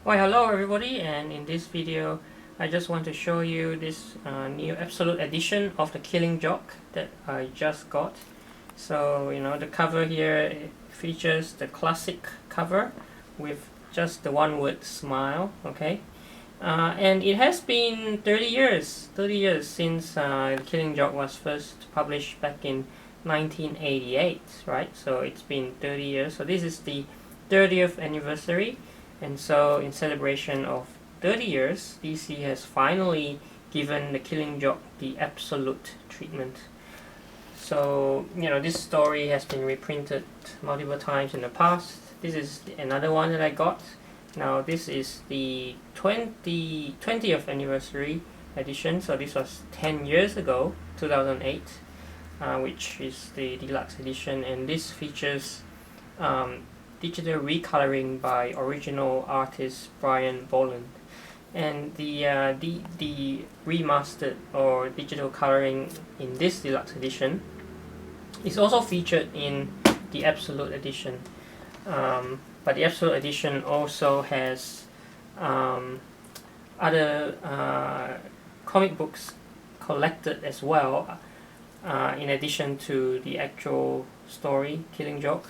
Well, hello everybody, and in this video I just want to show you this new absolute edition of the Killing Joke that I just got. So the cover here features the classic cover with just the one word smile, okay? And it has been 30 years since the Killing Joke was first published back in 1988, right? So it's been 30 years. So this is the 30th anniversary. And so, in celebration of 30 years, DC has finally given The Killing Joke the absolute treatment. So, this story has been reprinted multiple times in the past. This is another one that I got. Now, this is the 20th anniversary edition, so this was 10 years ago, 2008, which is the deluxe edition, and this features digital recoloring by original artist Brian Bolland, and the remastered or digital coloring in this deluxe edition is also featured in the absolute edition, but the absolute edition also has other comic books collected as well, in addition to the actual story Killing Joke.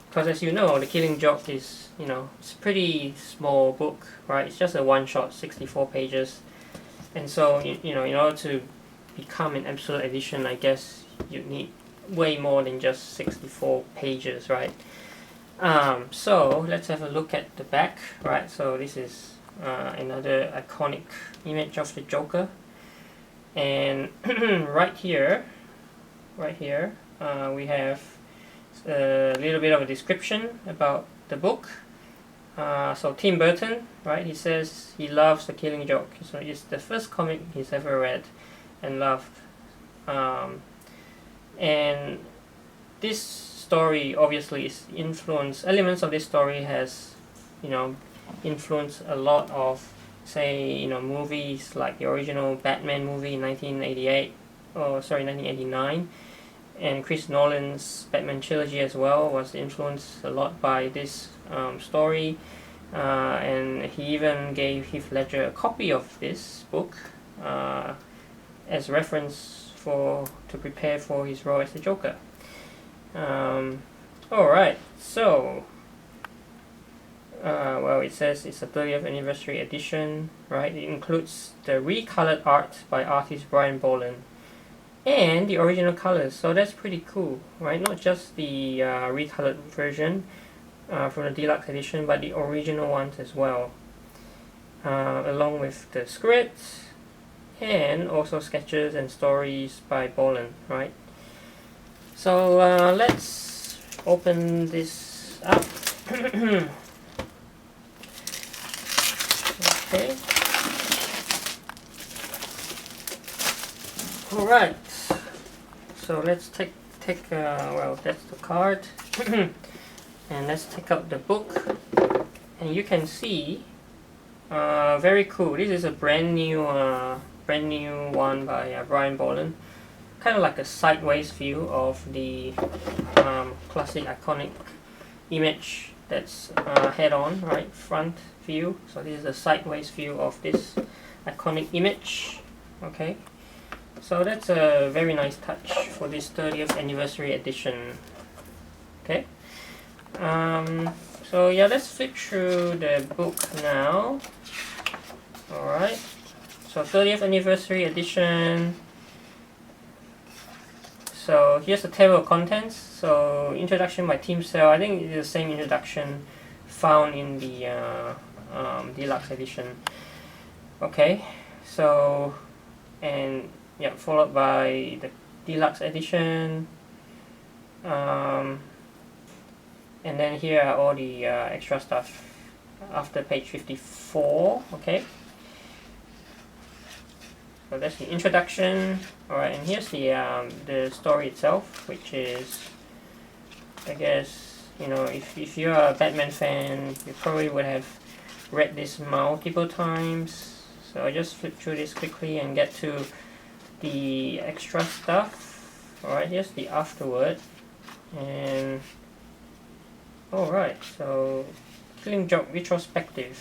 Because as you know, The Killing Joke is, it's a pretty small book, right? It's just a one-shot, 64 pages. And so, in order to become an absolute edition, I guess you need way more than just 64 pages, right? So, let's have a look at the back, right? So, this is another iconic image of the Joker. And right here, we have a little bit of a description about the book. So Tim Burton, right? He says he loves The Killing Joke. So it's the first comic he's ever read and loved. And this story obviously is influenced. Elements of this story has, influenced a lot of, say, movies like the original Batman movie in 1989. And Chris Nolan's Batman trilogy as well was influenced a lot by this story, and he even gave Heath Ledger a copy of this book as reference to prepare for his role as the Joker. Alright, so well, it says it's a 30th anniversary edition, right? It includes the recolored art by artist Brian Bolland and the original colors, so that's pretty cool, right? Not just the recolored version from the deluxe edition, but the original ones as well, along with the scripts and also sketches and stories by Bolland, right? So let's open this up. Okay. Alright, so let's take well, that's the card. And let's take out the book, and you can see very cool. This is a brand new one by Brian Bolland, kind of like a sideways view of the classic iconic image that's head on, right, front view. So this is a sideways view of this iconic image, okay? So that's a very nice touch for this 30th anniversary edition. Okay. So yeah, let's flip through the book now. Alright. So 30th anniversary edition. So here's the table of contents. So introduction by Tim Sale. I think it's the same introduction found in the deluxe edition. Okay. So, and yeah, followed by the deluxe edition, and then here are all the extra stuff after page 54. Okay, so that's the introduction. Alright, and here's the story itself, which is, I guess, if you're a Batman fan, you probably would have read this multiple times. So I just flip through this quickly and get to the extra stuff. Alright, here's the afterword, and alright, so Killing Joke retrospective.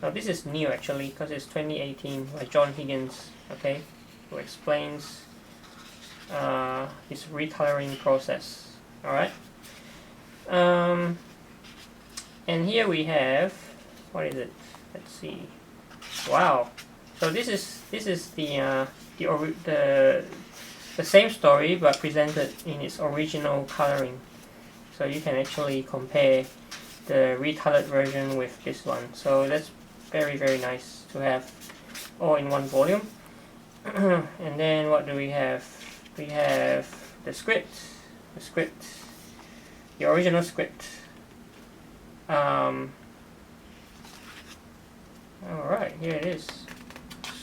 Now this is new actually, because it's 2018 by John Higgins, okay, who explains his recoloring process. Alright. And here we have, what is it? Let's see. Wow. So this is the same story but presented in its original coloring. So you can actually compare the recolored version with this one. So that's very nice to have all in one volume. And then what do we have? We have the script, the original script. Alright, here it is.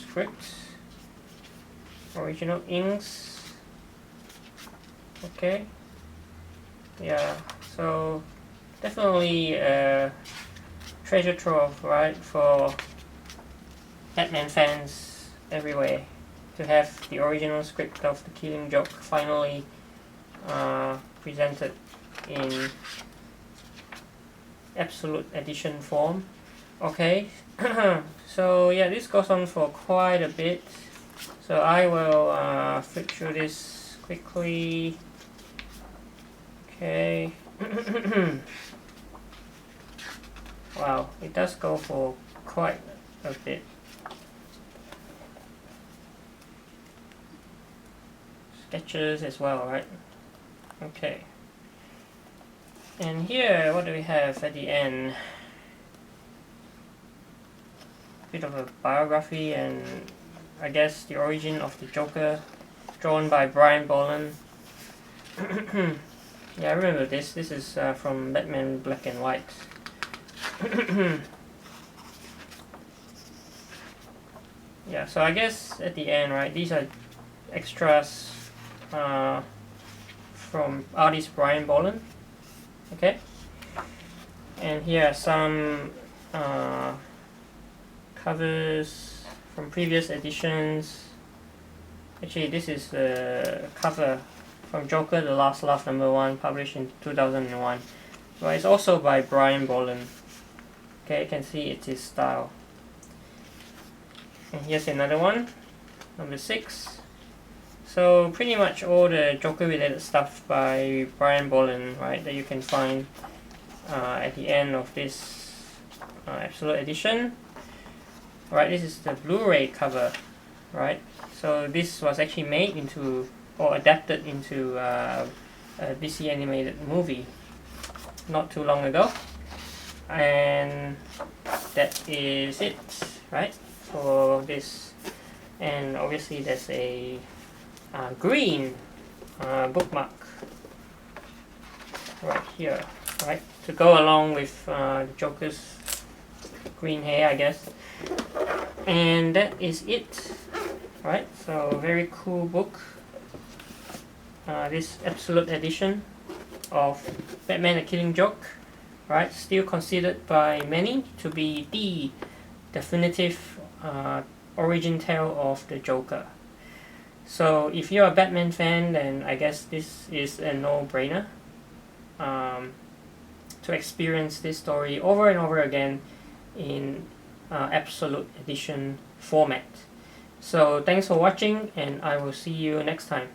Script, original inks. Okay. Yeah, so definitely a treasure trove, right, for Batman fans everywhere to have the original script of The Killing Joke finally presented in absolute edition form. Okay, so yeah, this goes on for quite a bit, so I will flip through this quickly. Okay. Wow, it does go for quite a bit. Sketches as well, right? Okay. And here, what do we have at the end? Bit of a biography and I guess the origin of the Joker, drawn by Brian Bolland. Yeah, I remember this. This is from Batman Black and White. Yeah, so I guess at the end, right, these are extras from artist Brian Bolland. Okay, and here are some covers from previous editions. Actually, this is the cover from Joker, The Last Laugh #1, published in 2001. But it's also by Brian Bolland. Okay, you can see it's his style. And here's another one, #6. So pretty much all the Joker related stuff by Brian Bolland, right, that you can find at the end of this Absolute Edition. Right, this is the Blu-ray cover, right? So this was actually made into, or adapted into a DC animated movie not too long ago. And that is it, right, for this. And obviously there's a green bookmark right here, right, to go along with the Joker's green hair, I guess. And that is it, right? So very cool book, this Absolute Edition of Batman: The Killing Joke, right? Still considered by many to be the definitive origin tale of the Joker. So if you're a Batman fan, then I guess this is a no-brainer to experience this story over and over again in Absolute Edition format. So thanks for watching, and I will see you next time.